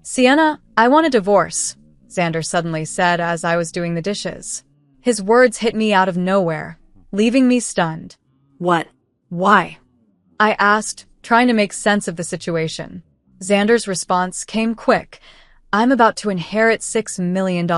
Sienna, I want a divorce, Xander suddenly said as I was doing the dishes. His words hit me out of nowhere, leaving me stunned. What? Why? I asked, trying to make sense of the situation. Xander's response came quick. I'm about to inherit $6 million.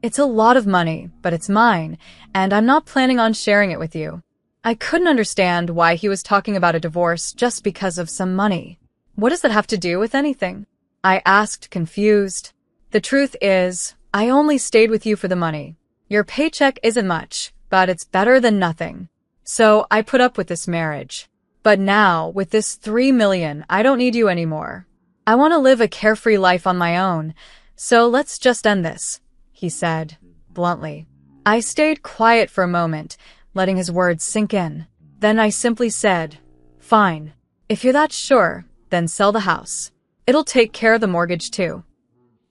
It's a lot of money, but it's mine, and I'm not planning on sharing it with you. I couldn't understand why he was talking about a divorce just because of some money. What does that have to do with anything? I asked, confused. The truth is, I only stayed with you for the money. Your paycheck isn't much, but it's better than nothing. So I put up with this marriage. But now, with this $3 million, I don't need you anymore. I want to live a carefree life on my own, so let's just end this, he said, bluntly. I stayed quiet for a moment, letting his words sink in. Then I simply said, fine. If you're that sure, then sell the house. It'll take care of the mortgage too.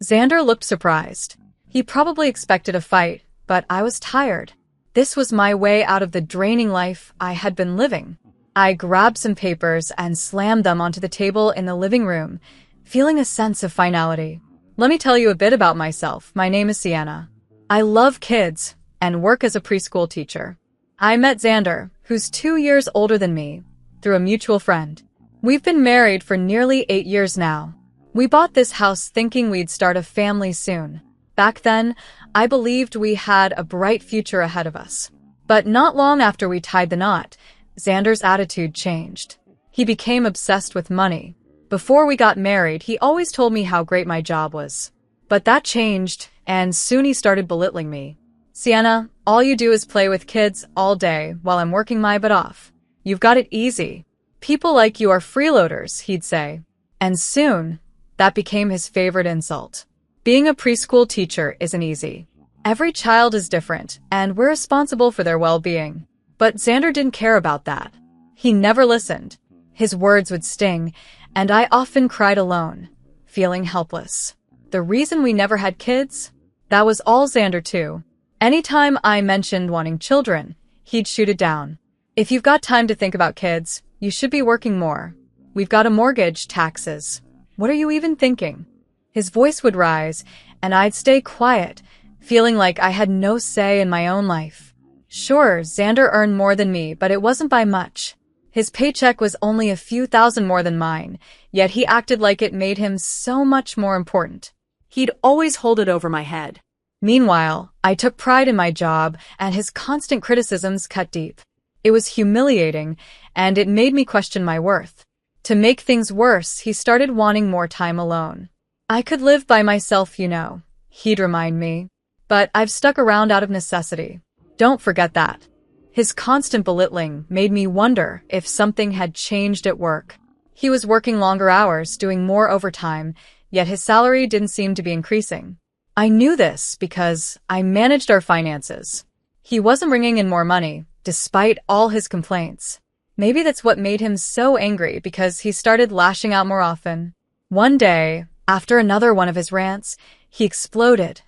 Xander looked surprised. He probably expected a fight, but I was tired. This was my way out of the draining life I had been living. I grabbed some papers and slammed them onto the table in the living room, feeling a sense of finality. Let me tell you a bit about myself. My name is Sienna. I love kids and work as a preschool teacher. I met Xander, who's 2 years older than me, through a mutual friend. We've been married for nearly 8 years now. We bought this house thinking we'd start a family soon. Back then, I believed we had a bright future ahead of us. But not long after we tied the knot, Xander's attitude changed. He became obsessed with money. Before we got married, he always told me how great my job was. But that changed, and soon he started belittling me. Sienna, all you do is play with kids all day while I'm working my butt off. You've got it easy. People like you are freeloaders, he'd say. And soon, that became his favorite insult. Being a preschool teacher isn't easy. Every child is different, and we're responsible for their well-being. But Xander didn't care about that. He never listened. His words would sting, and I often cried alone, feeling helpless. The reason we never had kids? That was all Xander too. Anytime I mentioned wanting children, he'd shoot it down. If you've got time to think about kids, you should be working more. We've got a mortgage, taxes. What are you even thinking? His voice would rise, and I'd stay quiet, feeling like I had no say in my own life. Sure, Xander earned more than me, but it wasn't by much. His paycheck was only a few thousand more than mine, yet he acted like it made him so much more important. He'd always hold it over my head. Meanwhile, I took pride in my job, and his constant criticisms cut deep. It was humiliating, and it made me question my worth. To make things worse, he started wanting more time alone. I could live by myself, you know, he'd remind me. But I've stuck around out of necessity. Don't forget that. His constant belittling made me wonder if something had changed at work. He was working longer hours, doing more overtime, yet his salary didn't seem to be increasing. I knew this because I managed our finances. He wasn't bringing in more money, despite all his complaints. Maybe that's what made him so angry, because he started lashing out more often. One day, after another one of his rants, he exploded,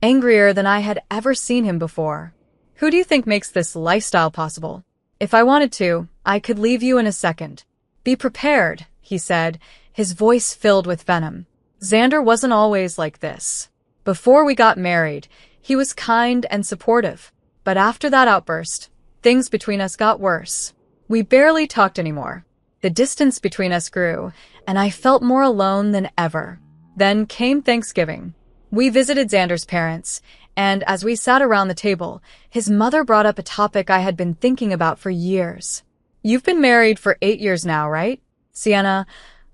angrier than I had ever seen him before. Who do you think makes this lifestyle possible? If I wanted to, I could leave you in a second. Be prepared, he said, his voice filled with venom. Xander wasn't always like this. Before we got married, he was kind and supportive. But after that outburst, things between us got worse. We barely talked anymore. The distance between us grew, and I felt more alone than ever. Then came Thanksgiving. We visited Xander's parents, and as we sat around the table, his mother brought up a topic I had been thinking about for years. You've been married for 8 years now, right? Sienna,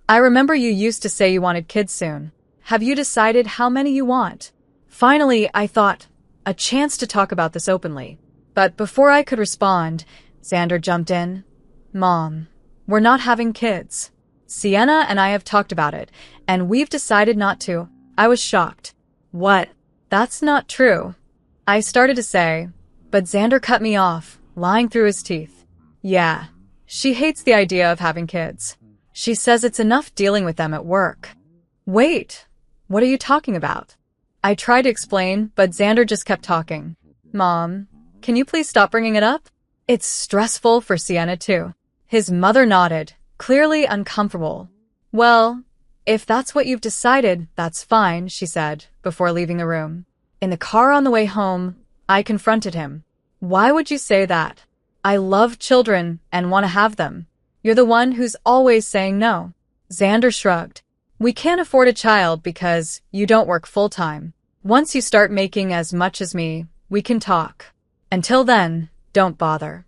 I remember you used to say you wanted kids soon. Have you decided how many you want? Finally, I thought, a chance to talk about this openly. But before I could respond, Xander jumped in. Mom, we're not having kids. Sienna and I have talked about it, and we've decided not to. I was shocked. What? That's not true. I started to say, but Xander cut me off, lying through his teeth. Yeah, she hates the idea of having kids. She says it's enough dealing with them at work. Wait, what are you talking about? I tried to explain, but Xander just kept talking. Mom, can you please stop bringing it up? It's stressful for Sienna too. His mother nodded, clearly uncomfortable. Well, If that's what you've decided, that's fine, she said, before leaving the room. In the car on the way home, I confronted him. Why would you say that? I love children and want to have them. You're the one who's always saying no. Xander shrugged. We can't afford a child because you don't work full-time. Once you start making as much as me, we can talk. Until then, don't bother.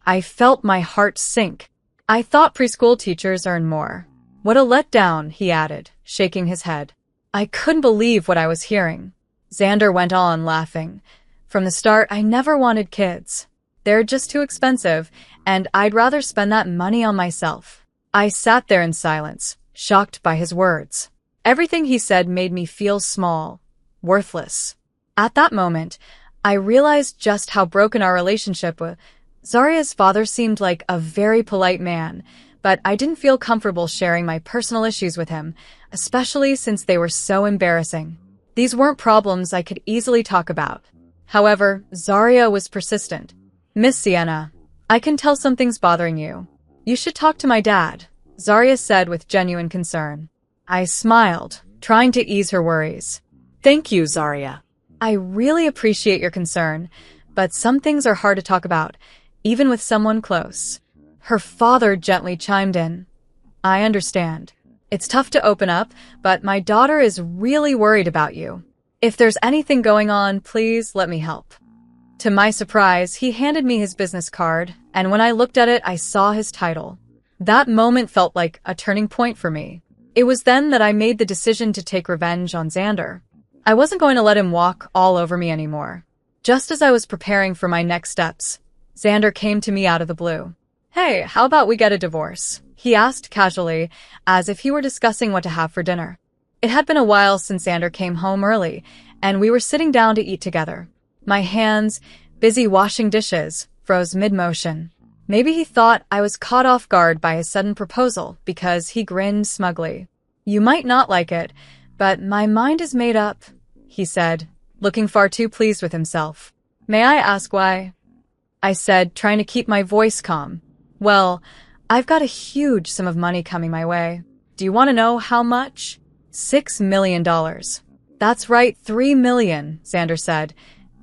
I felt my heart sink. I thought preschool teachers earn more. What a letdown, he added, shaking his head. I couldn't believe what I was hearing. Xander went on, laughing. From the start, I never wanted kids. They're just too expensive, and I'd rather spend that money on myself. I sat there in silence, shocked by his words. Everything he said made me feel small, worthless. At that moment, I realized just how broken our relationship was. Zaria's father seemed like a very polite man, but I didn't feel comfortable sharing my personal issues with him, especially since they were so embarrassing. These weren't problems I could easily talk about. However, Zaria was persistent. Miss Sienna, I can tell something's bothering you. You should talk to my dad, Zaria said with genuine concern. I smiled, trying to ease her worries. Thank you, Zaria. I really appreciate your concern, but some things are hard to talk about, even with someone close. Her father gently chimed in. I understand. It's tough to open up, but my daughter is really worried about you. If there's anything going on, please let me help. To my surprise, he handed me his business card, and when I looked at it, I saw his title. That moment felt like a turning point for me. It was then that I made the decision to take revenge on Xander. I wasn't going to let him walk all over me anymore. Just as I was preparing for my next steps, Xander came to me out of the blue. Hey, how about we get a divorce? He asked casually, as if he were discussing what to have for dinner. It had been a while since Xander came home early, and we were sitting down to eat together. My hands, busy washing dishes, froze mid-motion. Maybe he thought I was caught off guard by his sudden proposal because he grinned smugly. You might not like it, but my mind is made up, he said, looking far too pleased with himself. May I ask why? I said, trying to keep my voice calm. Well, I've got a huge sum of money coming my way. Do you want to know how much? $6 million. That's right, $3 million, Xander said,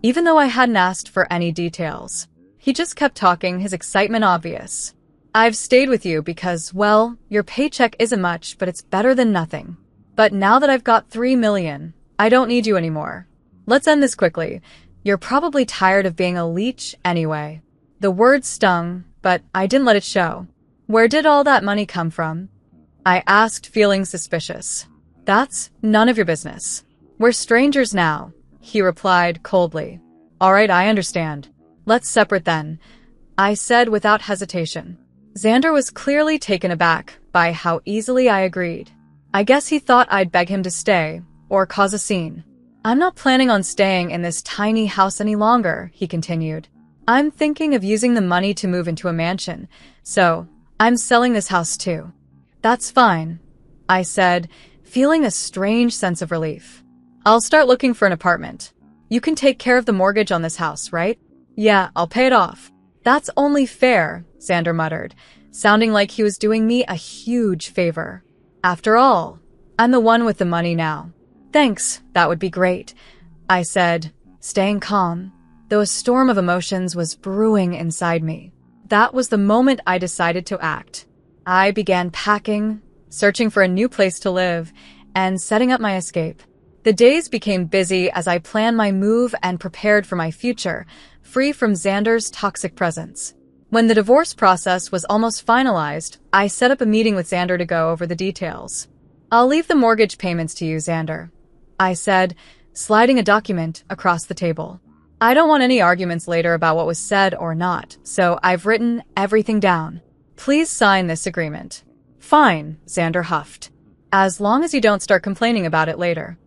even though I hadn't asked for any details. He just kept talking, his excitement obvious. I've stayed with you because, well, your paycheck isn't much, but it's better than nothing. But now that I've got $3 million, I don't need you anymore. Let's end this quickly. You're probably tired of being a leech anyway. The words stung, but I didn't let it show. Where did all that money come from? I asked, feeling suspicious. That's none of your business. We're strangers now, he replied coldly. All right, I understand. Let's separate then, I said without hesitation. Xander was clearly taken aback by how easily I agreed. I guess he thought I'd beg him to stay, or cause a scene. I'm not planning on staying in this tiny house any longer, he continued. I'm thinking of using the money to move into a mansion, so I'm selling this house too. That's fine, I said, feeling a strange sense of relief. I'll start looking for an apartment. You can take care of the mortgage on this house, right? Yeah, I'll pay it off. That's only fair, Xander muttered, sounding like he was doing me a huge favor. After all, I'm the one with the money now. Thanks, that would be great, I said, staying calm, though a storm of emotions was brewing inside me. That was the moment I decided to act. I began packing, searching for a new place to live, and setting up my escape. The days became busy as I planned my move and prepared for my future, free from Xander's toxic presence. When the divorce process was almost finalized, I set up a meeting with Xander to go over the details. I'll leave the mortgage payments to you, Xander, I said, sliding a document across the table. I don't want any arguments later about what was said or not, so I've written everything down. Please sign this agreement. Fine, Xander huffed. As long as you don't start complaining about it later.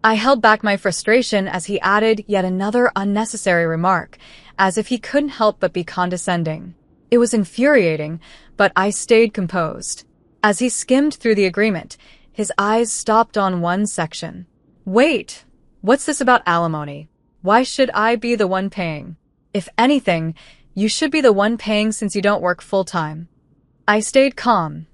I held back my frustration as he added yet another unnecessary remark, as if he couldn't help but be condescending. It was infuriating, but I stayed composed. As he skimmed through the agreement, his eyes stopped on one section. Wait, what's this about alimony? Why should I be the one paying? If anything, you should be the one paying since you don't work full-time. I stayed calm,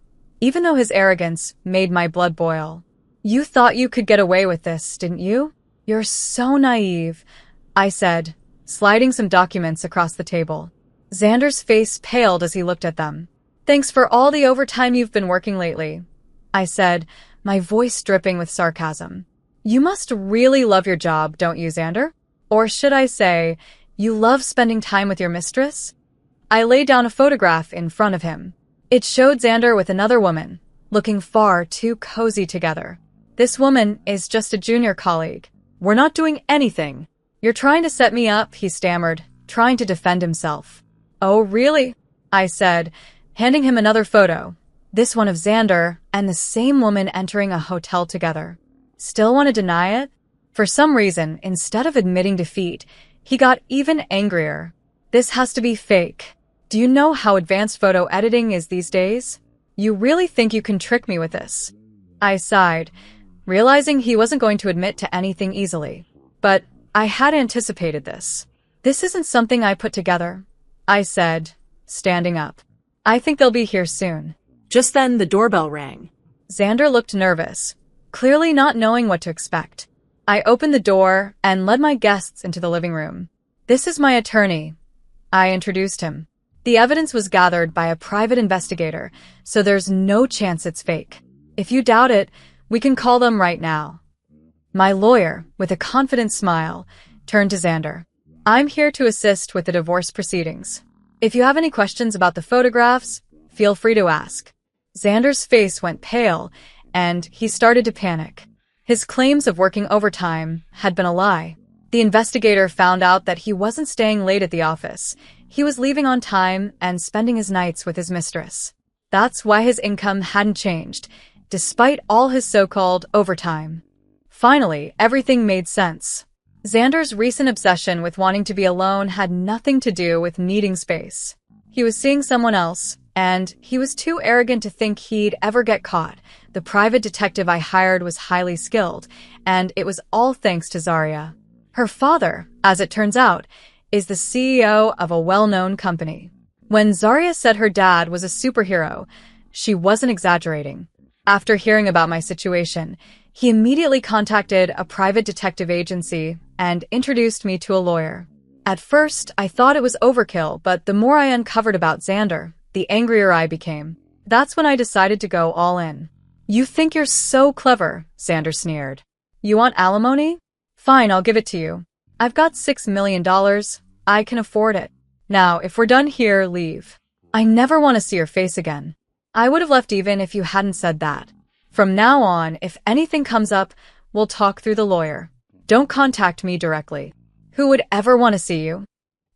even though his arrogance made my blood boil. You thought you could get away with this, didn't you? You're so naive, I said, sliding some documents across the table. Xander's face paled as he looked at them. Thanks for all the overtime you've been working lately, I said, my voice dripping with sarcasm. You must really love your job, don't you, Xander? Or should I say, you love spending time with your mistress? I laid down a photograph in front of him. It showed Xander with another woman, looking far too cozy together. This woman is just a junior colleague. We're not doing anything. You're trying to set me up, he stammered, trying to defend himself. Oh, really? I said, handing him another photo. This one of Xander and the same woman entering a hotel together. Still want to deny it? For some reason, instead of admitting defeat, he got even angrier. This has to be fake. Do you know how advanced photo editing is these days? You really think you can trick me with this? I sighed, realizing he wasn't going to admit to anything easily. But I had anticipated this. This isn't something I put together, I said, standing up. I think they'll be here soon. Just then, the doorbell rang. Xander looked nervous, clearly not knowing what to expect. I opened the door and led my guests into the living room. This is my attorney, I introduced him. The evidence was gathered by a private investigator, so there's no chance it's fake. If you doubt it, we can call them right now. My lawyer, with a confident smile, turned to Xander. I'm here to assist with the divorce proceedings. If you have any questions about the photographs, feel free to ask. Xander's face went pale, and he started to panic. His claims of working overtime had been a lie. The investigator found out that he wasn't staying late at the office. He was leaving on time and spending his nights with his mistress. That's why his income hadn't changed, despite all his so-called overtime. Finally, everything made sense. Xander's recent obsession with wanting to be alone had nothing to do with needing space. He was seeing someone else, and he was too arrogant to think he'd ever get caught. The private detective I hired was highly skilled, and it was all thanks to Zarya. Her father, as it turns out, is the CEO of a well-known company. When Zarya said her dad was a superhero, she wasn't exaggerating. After hearing about my situation, he immediately contacted a private detective agency and introduced me to a lawyer. At first, I thought it was overkill, but the more I uncovered about Xander, the angrier I became. That's when I decided to go all in. You think you're so clever, Xander sneered. You want alimony? Fine, I'll give it to you. I've got $6 million. I can afford it. Now, if we're done here, leave. I never want to see your face again. I would have left even if you hadn't said that. From now on, if anything comes up, we'll talk through the lawyer. Don't contact me directly. Who would ever want to see you?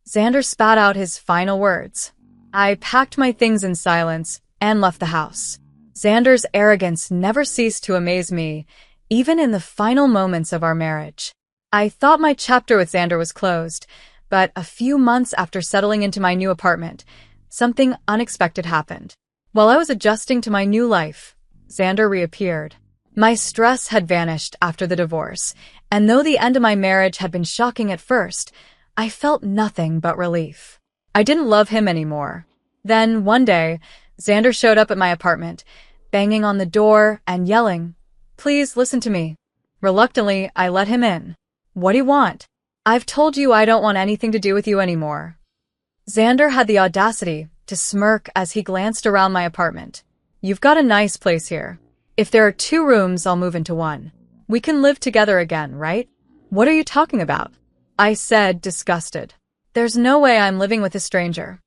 Xander spat out his final words. I packed my things in silence and left the house. Xander's arrogance never ceased to amaze me, even in the final moments of our marriage. I thought my chapter with Xander was closed, but a few months after settling into my new apartment, something unexpected happened. While I was adjusting to my new life, Xander reappeared. My stress had vanished after the divorce, and though the end of my marriage had been shocking at first, I felt nothing but relief. I didn't love him anymore. Then, one day, Xander showed up at my apartment, banging on the door and yelling, "Please listen to me." Reluctantly, I let him in. What do you want? I've told you I don't want anything to do with you anymore. Xander had the audacity to smirk as he glanced around my apartment. You've got a nice place here. If there are 2 rooms, I'll move into 1. We can live together again, right? What are you talking about? I said, disgusted. There's no way I'm living with a stranger.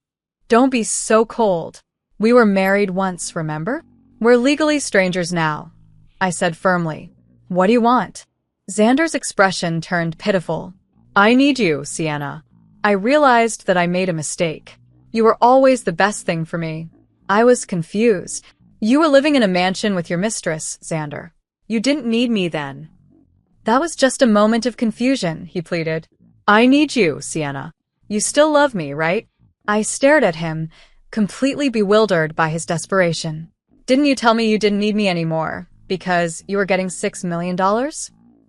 Don't be so cold. We were married once, remember? We're legally strangers now, I said firmly. What do you want? Xander's expression turned pitiful. I need you, Sienna. I realized that I made a mistake. You were always the best thing for me. I was confused. You were living in a mansion with your mistress, Xander. You didn't need me then. That was just a moment of confusion, he pleaded. I need you, Sienna. You still love me, right? I stared at him, completely bewildered by his desperation. Didn't you tell me you didn't need me anymore because you were getting $6 million?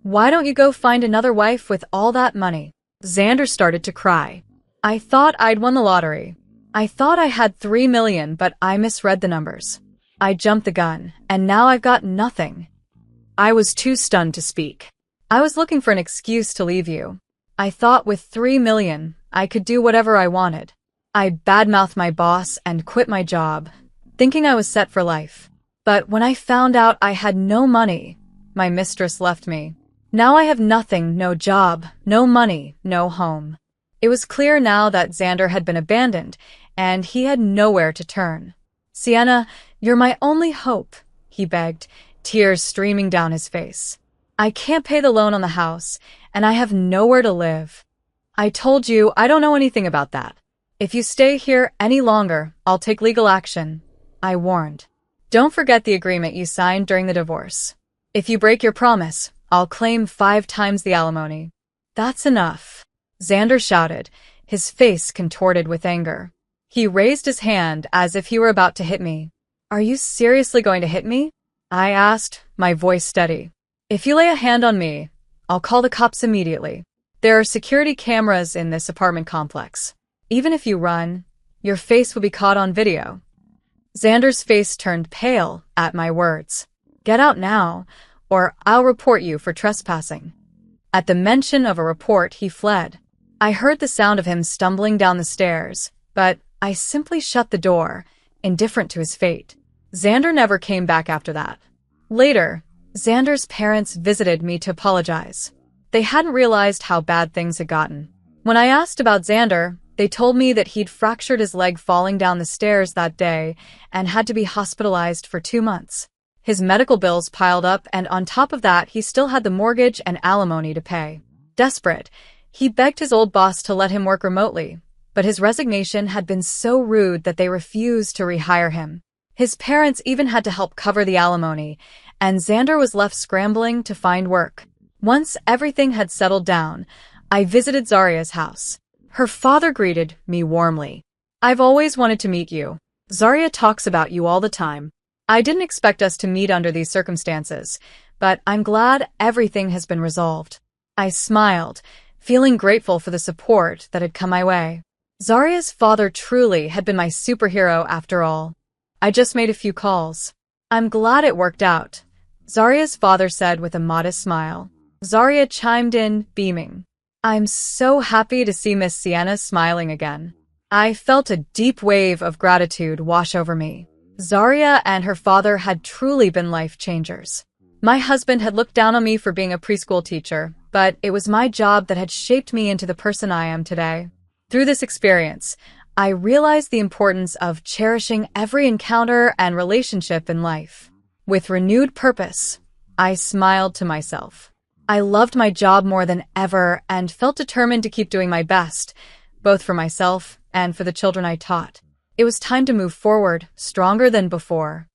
Why don't you go find another wife with all that money? Xander started to cry. I thought I'd won the lottery. I thought I had $3 million, but I misread the numbers. I jumped the gun, and now I've got nothing. I was too stunned to speak. I was looking for an excuse to leave you. I thought with 3 million, I could do whatever I wanted. I badmouthed my boss and quit my job, thinking I was set for life. But when I found out I had no money, my mistress left me. Now I have nothing, no job, no money, no home. It was clear now that Xander had been abandoned, and he had nowhere to turn. Sienna, you're my only hope, he begged, tears streaming down his face. I can't pay the loan on the house, and I have nowhere to live. I told you I don't know anything about that. If you stay here any longer, I'll take legal action, I warned. Don't forget the agreement you signed during the divorce. If you break your promise, I'll claim 5 times the alimony. That's enough, Xander shouted, his face contorted with anger. He raised his hand as if he were about to hit me. Are you seriously going to hit me? I asked, my voice steady. If you lay a hand on me, I'll call the cops immediately. There are security cameras in this apartment complex. Even if you run, your face will be caught on video. Xander's face turned pale at my words. Get out now, or I'll report you for trespassing. At the mention of a report, he fled. I heard the sound of him stumbling down the stairs, but I simply shut the door, indifferent to his fate. Xander never came back after that. Later, Xander's parents visited me to apologize. They hadn't realized how bad things had gotten. When I asked about Xander, they told me that he'd fractured his leg falling down the stairs that day and had to be hospitalized for 2 months. His medical bills piled up, and on top of that, he still had the mortgage and alimony to pay. Desperate, he begged his old boss to let him work remotely, but his resignation had been so rude that they refused to rehire him. His parents even had to help cover the alimony, and Xander was left scrambling to find work. Once everything had settled down, I visited Zaria's house. Her father greeted me warmly. I've always wanted to meet you. Zaria talks about you all the time. I didn't expect us to meet under these circumstances, but I'm glad everything has been resolved. I smiled, feeling grateful for the support that had come my way. Zaria's father truly had been my superhero after all. I just made a few calls. I'm glad it worked out, Zaria's father said with a modest smile. Zaria chimed in, beaming. I'm so happy to see Miss Sienna smiling again. I felt a deep wave of gratitude wash over me. Zaria and her father had truly been life changers. My husband had looked down on me for being a preschool teacher, but it was my job that had shaped me into the person I am today. Through this experience, I realized the importance of cherishing every encounter and relationship in life. With renewed purpose, I smiled to myself. I loved my job more than ever and felt determined to keep doing my best, both for myself and for the children I taught. It was time to move forward, stronger than before.